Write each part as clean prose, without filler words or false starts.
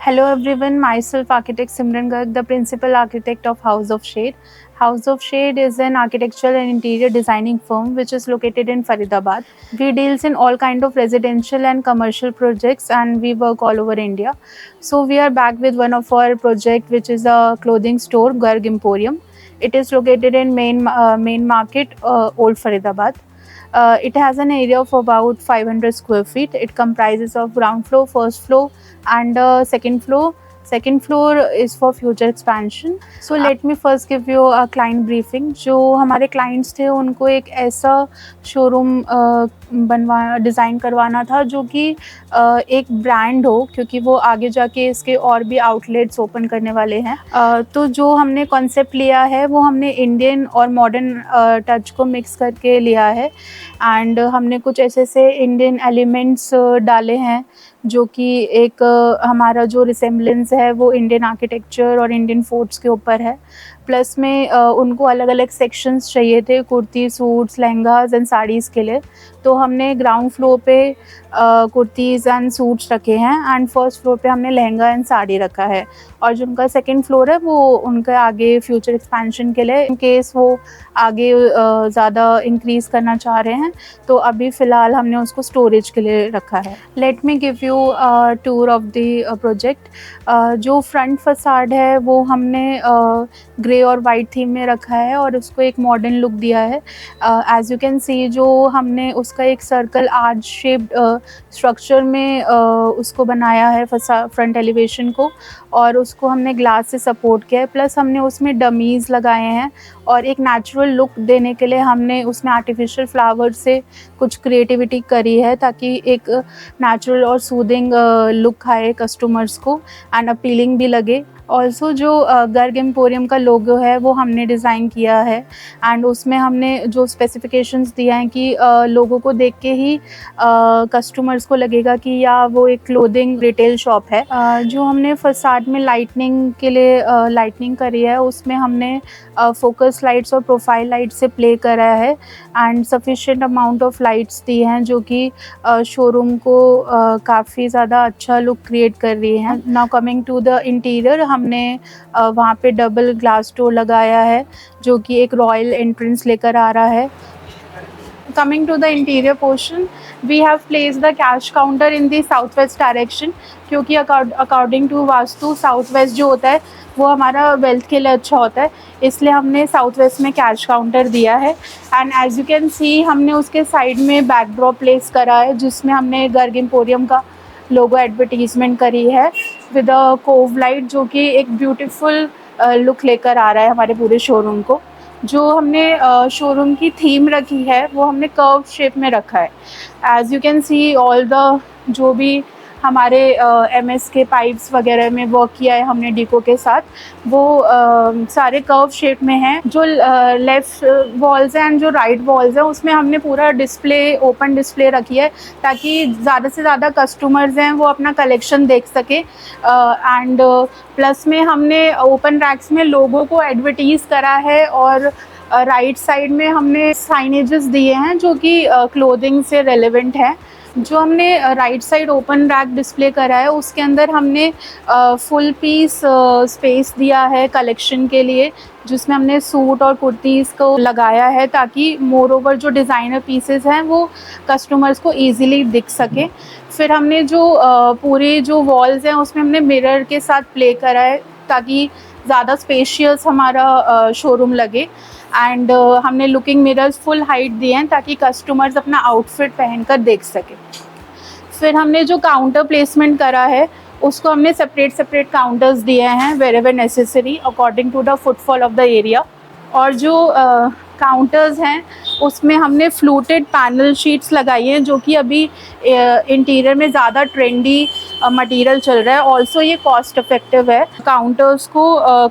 Hello everyone, myself architect Simran Garg, the principal architect of House of Shade. House of Shade is an architectural and interior designing firm which is located in Faridabad. We deals in all kind of residential and commercial projects and we work all over India. So we are back with one of our project which is a clothing store, Garg Emporium. It is located in main market, Old Faridabad. It has an area of about 500 square feet. It comprises of ground floor, first floor, and second floor. Second floor is for future expansion. So let me first give you a client briefing. जो हमारे clients थे उनको एक ऐसा showroom बनवा design करवाना था जो कि एक ब्रांड हो, क्योंकि वो आगे जाके इसके और भी आउटलेट्स ओपन करने वाले हैं। तो जो हमने कॉन्सेप्ट लिया है वो हमने इंडियन और मॉडर्न टच को मिक्स करके लिया है एंड हमने कुछ ऐसे इंडियन एलिमेंट्स डाले हैं जो कि एक हमारा जो रिसेम्बलेंस है वो इंडियन आर्किटेक्चर और इंडियन फोर्ट्स के ऊपर है। प्लस में उनको अलग अलग सेक्शंस चाहिए थे, kurti, suits, lehengas and saris के लिए। तो हमने ग्राउंड फ्लोर पे कुर्तीज़ एंड सूट्स रखे हैं एंड फर्स्ट फ्लोर पे हमने लहंगा एंड साड़ी रखा है। और जो उनका सेकंड फ्लोर है वो उनके आगे फ्यूचर एक्सपेंशन के लिए, इन केस वो आगे ज़्यादा इंक्रीज़ करना चाह रहे हैं, तो अभी फ़िलहाल हमने उसको स्टोरेज के लिए रखा है। Let me give you tour of the project. जो फ्रंट फसाड है वो हमने ग्रे और वाइट थीम में रखा है और उसको एक मॉडर्न लुक दिया है। एज यू कैन सी जो हमने उसका एक सर्कल आर्च शेप्ड स्ट्रक्चर में उसको बनाया है फ्रंट एलिवेशन को, और उसको हमने ग्लास से सपोर्ट किया है। प्लस हमने उसमें डमीज़ लगाए हैं और एक नेचुरल लुक देने के लिए हमने उसमें आर्टिफिशियल फ्लावर से कुछ क्रिएटिविटी करी है ताकि एक नेचुरल और सूदिंग लुक आए कस्टमर्स को एंड अपीलिंग भी लगे। ऑल्सो जो गर्ग एम्पोरियम का लोगो है वो हमने डिज़ाइन किया है एंड उसमें हमने जो स्पेसिफिकेशंस दिया हैं कि लोगों को देख के ही कस्टमर्स को लगेगा कि या वो एक क्लोथिंग रिटेल शॉप है। जो हमने फसाड में लाइटनिंग के लिए लाइटनिंग करी है उसमें हमने फोकस लाइट्स और प्रोफाइल लाइट से प्ले करा है and sufficient amount of lights दी हैं जो कि शोरूम को काफ़ी ज़्यादा अच्छा लुक क्रिएट कर रही हैं। Now coming to the interior, हमने वहाँ पे डबल ग्लास डोर लगाया है जो कि एक रॉयल एंट्रेंस लेकर आ रहा है। Coming to the interior portion, we have placed the cash counter in the southwest direction, क्योंकि according to vastu south west जो होता है वो हमारा वेल्थ के लिए अच्छा होता है, इसलिए हमने साउथ वेस्ट में कैश काउंटर दिया है। And as you can see हमने उसके साइड में बैकड्रॉप प्लेस करा है जिसमें हमने गर्ग एम्पोरियम का लोगो एडवर्टीजमेंट करी है विद अ कोव लाइट जो कि एक ब्यूटीफुल लुक लेकर आ रहा है हमारे पूरे शोरूम को। जो हमने शोरूम की थीम रखी है वो हमने कर्व शेप में रखा है। As you can see all the जो भी हमारे एमएस के पाइप्स वगैरह में वर्क किया है हमने डीको के साथ, वो सारे कर्व शेप में हैं। जो लेफ़्ट वॉल्स हैं एंड जो राइट वॉल्स हैं उसमें हमने पूरा डिस्प्ले, ओपन डिस्प्ले रखी है ताकि ज़्यादा से ज़्यादा कस्टमर्स हैं वो अपना कलेक्शन देख सके। एंड प्लस में हमने ओपन रैक्स में लोगों को एडवर्टीज़ करा है और राइट साइड में हमने साइनेजेस दिए हैं जो कि क्लोथिंग से रेलेवेंट है। जो हमने right side open rack display करा है उसके अंदर हमने फुल पीस स्पेस दिया है कलेक्शन के लिए, जिसमें हमने सूट और कुर्तीज़ को लगाया है ताकि मोर ओवर जो डिज़ाइनर पीसेस हैं वो कस्टमर्स को इजीली दिख सके। फिर हमने जो पूरे जो वॉल्स हैं उसमें हमने मिरर के साथ प्ले करा है ताकि ज़्यादा स्पेशियस हमारा शोरूम लगे। एंड हमने लुकिंग मिरर्स फुल हाइट दिए हैं ताकि कस्टमर्स अपना आउटफिट पहनकर देख सके। फिर हमने जो काउंटर प्लेसमेंट करा है उसको हमने सेपरेट काउंटर्स दिए हैं wherever necessary according to the footfall of the area. और जो काउंटर्स हैं उसमें हमने फ्लूटेड पैनल शीट्स लगाई हैं जो कि अभी इंटीरियर में ज़्यादा ट्रेंडी मटेरियल चल रहा है। ऑल्सो ये कॉस्ट इफेक्टिव है। काउंटर्स को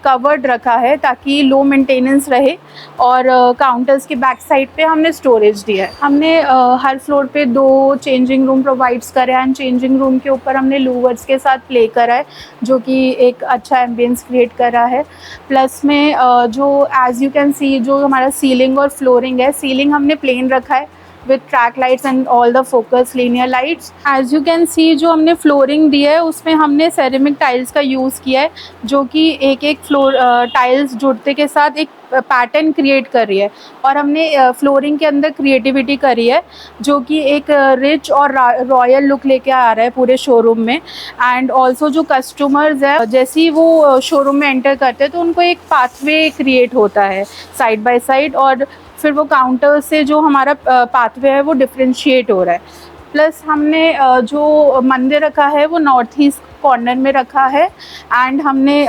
कवर्ड रखा है ताकि लो मेंटेनेंस रहे और काउंटर्स के बैक साइड पे हमने स्टोरेज दिया है। हमने हर फ्लोर पे 2 चेंजिंग रूम प्रोवाइड्स करे हैं एंड चेंजिंग रूम के ऊपर हमने लूवर्स के साथ प्ले करा है जो कि एक अच्छा एम्बियंस क्रिएट कर रहा है। प्लस में जो एज यू कैन सी जो हमारा सीलिंग और फ्लोरिंग है, सीलिंग हमने प्लेन रखा है with track lights and all the focus linear lights. As you can see, जो हमने फ्लोरिंग दी है उसमें हमने सेरेमिक टाइल्स का यूज़ किया है, जो कि एक एक फ्लोर टाइल्स जुड़ते के साथ एक पैटर्न क्रिएट कर रही है, और हमने फ्लोरिंग के अंदर क्रिएटिविटी करी है जो कि एक रिच और रॉयल लुक लेके आ रहा है पूरे शोरूम में। एंड ऑल्सो जो कस्टमर्स है, जैसे ही वो शोरूम में एंटर करते हैं तो उनको एक पाथवे क्रिएट होता है साइड बाय साइड, और फिर वो काउंटर से जो हमारा पाथवे है वो डिफ्रेंशिएट हो रहा है। प्लस हमने जो मंदिर रखा है वो नॉर्थ ईस्ट कॉर्नर में रखा है, एंड हमने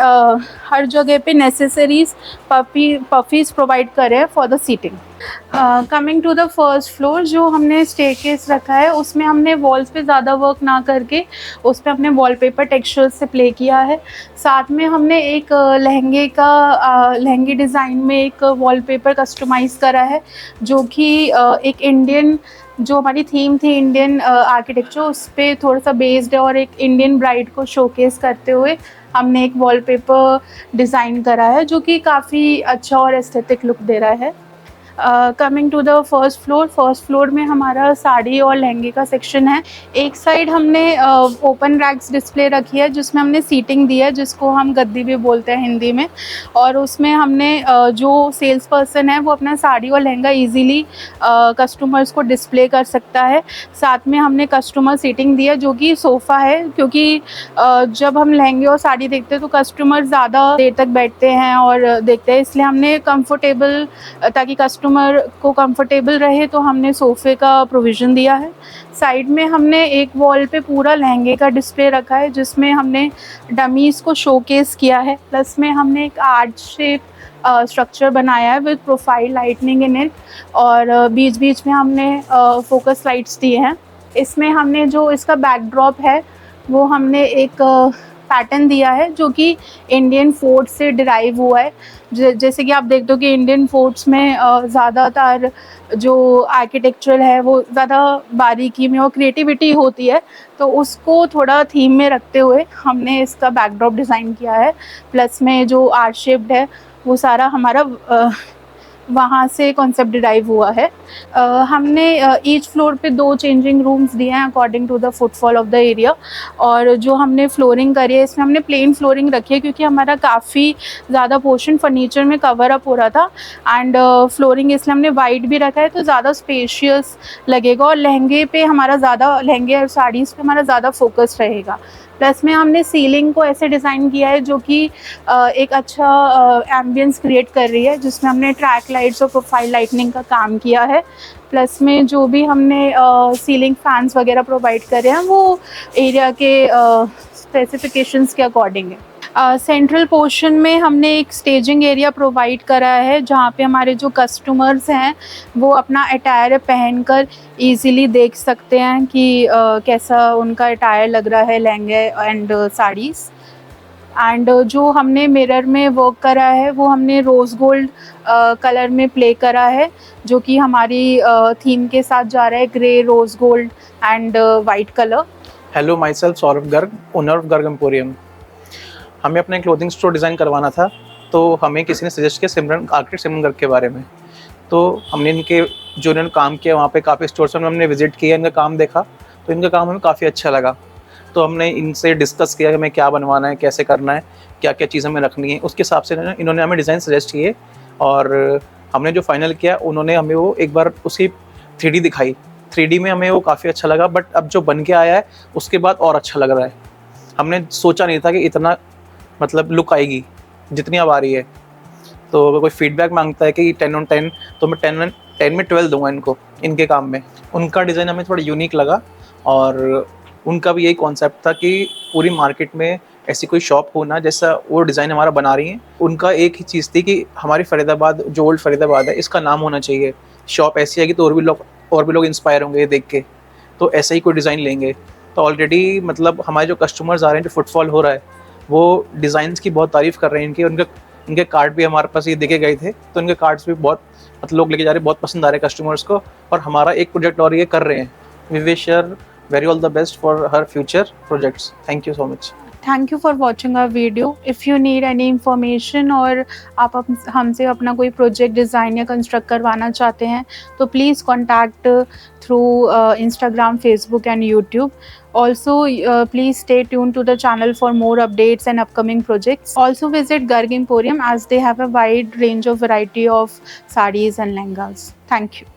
हर जगह पे नेसेसरीज पफीज प्रोवाइड करे हैं for the seating. Coming to the first floor, जो हमने स्टेयरकेस रखा है उसमें हमने वॉल्स पे ज़्यादा वर्क ना करके उस पर हमने वॉलपेपर टेक्सचर्स से प्ले किया है। साथ में हमने एक लहंगे डिज़ाइन में एक वॉलपेपर कस्टमाइज़ करा है, जो कि एक इंडियन, जो हमारी थीम थी इंडियन आर्किटेक्चर, उस पर थोड़ा सा बेस्ड है, और एक इंडियन ब्राइड को शोकेस करते हुए हमने एक वॉलपेपर डिज़ाइन करा है जो कि काफ़ी अच्छा और एस्थेटिक लुक दे रहा है। Coming to the first floor में हमारा साड़ी और लहंगे का सेक्शन है। एक साइड हमने ओपन रैक्स डिस्प्ले रखी है जिसमें हमने सीटिंग दी है, जिसको हम गद्दी भी बोलते हैं हिंदी में, और उसमें हमने जो सेल्स पर्सन है वो अपना साड़ी और लहंगा इजीली कस्टमर्स को डिस्प्ले कर सकता है। साथ में हमने कस्टमर सीटिंग दी है जो कि सोफ़ा है, क्योंकि जब हम लहंगे और साड़ी देखते हैं तो कस्टमर ज़्यादा देर तक बैठते हैं और देखते हैं, इसलिए हमने कंफर्टेबल, ताकि कस्टमर को कंफर्टेबल रहे तो हमने सोफ़े का प्रोविज़न दिया है। साइड में हमने एक वॉल पे पूरा लहंगे का डिस्प्ले रखा है जिसमें हमने डमीज़ को शोकेस किया है, प्लस में हमने एक आर्च शेप स्ट्रक्चर बनाया है with profile lightning in it, और बीच बीच में हमने फोकस लाइट्स दिए हैं। इसमें हमने जो इसका बैकड्रॉप है वो हमने एक पैटर्न दिया है जो कि इंडियन फोर्ट से डिराइव हुआ है। जैसे कि आप देखते हो कि इंडियन फोर्ट्स में ज़्यादातर जो आर्किटेक्चरल है वो ज़्यादा बारीकी में और क्रिएटिविटी होती है, तो उसको थोड़ा थीम में रखते हुए हमने इसका बैकड्रॉप डिज़ाइन किया है। प्लस में जो आर्ट शेप्ड है वो सारा हमारा वहाँ से कॉन्सेप्ट डिराइव हुआ है। हमने ईच फ्लोर पे 2 चेंजिंग रूम्स दिए हैं according to the footfall of the area, और जो हमने फ्लोरिंग करी है इसमें हमने प्लेन फ्लोरिंग रखी है क्योंकि हमारा काफ़ी ज़्यादा पोर्शन फर्नीचर में कवर अप हो रहा था, एंड फ्लोरिंग इसलिए हमने वाइट भी रखा है तो ज़्यादा स्पेशियस लगेगा, और लहंगे और साड़ीज़ पे हमारा ज़्यादा फोकस रहेगा। प्लस में हमने सीलिंग को ऐसे डिज़ाइन किया है जो कि एक अच्छा एम्बियंस क्रिएट कर रही है, जिसमें हमने ट्रैक लाइट्स और प्रोफाइल लाइटनिंग का काम किया है। प्लस में जो भी हमने सीलिंग फैंस वगैरह प्रोवाइड करे हैं वो एरिया के स्पेसिफिकेशंस के अकॉर्डिंग है। सेंट्रल पोर्शन में हमने एक स्टेजिंग एरिया प्रोवाइड करा है जहाँ पे हमारे जो कस्टमर्स हैं वो अपना अटायर पहनकर इजीली देख सकते हैं कि कैसा उनका अटायर लग रहा है, लहंगे एंड साड़ीज़। एंड जो हमने मिरर में वर्क करा है वो हमने रोज़ गोल्ड कलर में प्ले करा है, जो कि हमारी थीम के साथ जा रहा है, grey, rose gold and white colour. Hello, myself Saurabh Garg, owner of Garg emporium. हमें अपना क्लोथिंग स्टोर डिज़ाइन करवाना था, तो हमें किसी ने सजेस्ट किया आर्किटेक्ट सिमरन गर्ग के बारे में। तो हमने इन्होंने काम किया वहाँ पे काफ़ी स्टोर्स में हमने विजिट किया, इनका काम देखा तो इनका काम हमें काफ़ी अच्छा लगा। तो हमने इनसे डिस्कस किया कि हमें क्या बनवाना है, कैसे करना है, क्या क्या चीज़ हमें रखनी है। उसके हिसाब से इन्होंने हमें डिज़ाइन सजेस्ट किए, और हमने जो फाइनल किया उन्होंने हमें वो एक बार उसकी 3D दिखाई। 3D में हमें वो काफ़ी अच्छा लगा, बट अब जो बन के आया है उसके बाद और अच्छा लग रहा है। हमने सोचा नहीं था कि इतना मतलब लुक आएगी जितनी अब आ रही है। तो अगर कोई फीडबैक मांगता है कि 10 on 10, तो मैं 10 में 12 दूंगा इनको, इनके काम में। उनका डिज़ाइन हमें थोड़ा यूनिक लगा, और उनका भी यही कॉन्सेप्ट था कि पूरी मार्केट में ऐसी कोई शॉप हो ना जैसा वो डिज़ाइन हमारा बना रही हैं। उनका एक ही चीज़ थी कि हमारी फरीदाबाद, जो ओल्ड फरीदाबाद है, इसका नाम होना चाहिए। शॉप ऐसी आएगी तो और भी लोग इंस्पायर होंगे देख के, तो ऐसा ही कोई डिज़ाइन लेंगे। तो ऑलरेडी मतलब हमारे जो कस्टमर्स आ रहे हैं, जो फुटफॉल हो रहा है, वो डिज़ाइंस की बहुत तारीफ़ कर रहे हैं इनके कार्ड भी हमारे पास ये देखे गए थे, तो इनके कार्ड्स भी बहुत मतलब लोग लेके जा रहे हैं, बहुत पसंद आ रहे हैं कस्टमर्स को। और हमारा एक प्रोजेक्ट और ये कर रहे हैं। We wish her very all the best for her future projects. Thank you so much. Thank you for watching our video. If you need any information और आप हमसे अपना कोई प्रोजेक्ट डिज़ाइन या कंस्ट्रक्ट करवाना चाहते हैं तो please contact through Instagram, Facebook and YouTube. Also, please stay tuned to the channel for more updates and upcoming projects. Also visit Garg Emporium as they have a wide range of variety of sarees and lehengas. Thank you.